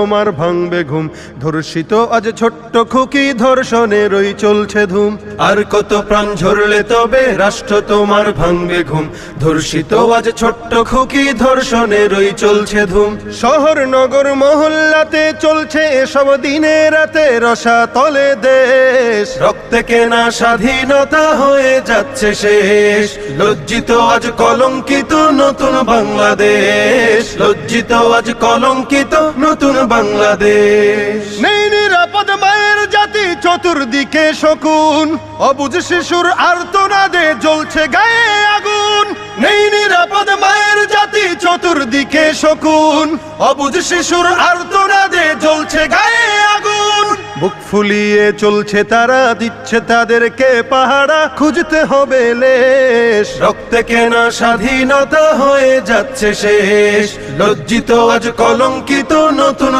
তোমার ভাঙবে ঘুম। ধর্ষিত আজ ছোট্ট খুকি, ধর্ষণেরই চলছে ধুম। আর কত প্রাণ ঝরলে তবে রাষ্ট্র তোমার ভাঙবে ঘুম। ধর্ষিত আজ ছোট্ট খুকি, ধর্ষণেরই চলছে ধুম। শহর নগর মহল্লাতে চলছে এসব দিনে রাতে, রসাতলে দেশ রক্তে কেনা স্বাধীনতা হয়ে যাচ্ছে শেষ। লজ্জিত আজ কলঙ্কিত নতুন বাংলাদেশ, লজ্জিত আজ কলঙ্কিত নতুন বাংলাদেশ। নেই নিরাপদ মায়ের জাতি, চতুর্দিকে শকুন, অবুঝ শিশুর আর্তনাদে জ্বলছে গায়ে আগুন। নেই নিরাপদ মায়ের জাতি, চতুর্দিকে শকুন, অবুঝ শিশুর আর্তনাদে জ্বলছে গায়ে আগুন। বুক ফুলিয়ে চলছে তারা, দিচ্ছে তাদেরকে পাহারা, খুঁজতে হবে লেশ। রক্তে কেনা স্বাধীনতা হয়ে যাচ্ছে শেষ। লজ্জিত আজ কলঙ্কিত নতুন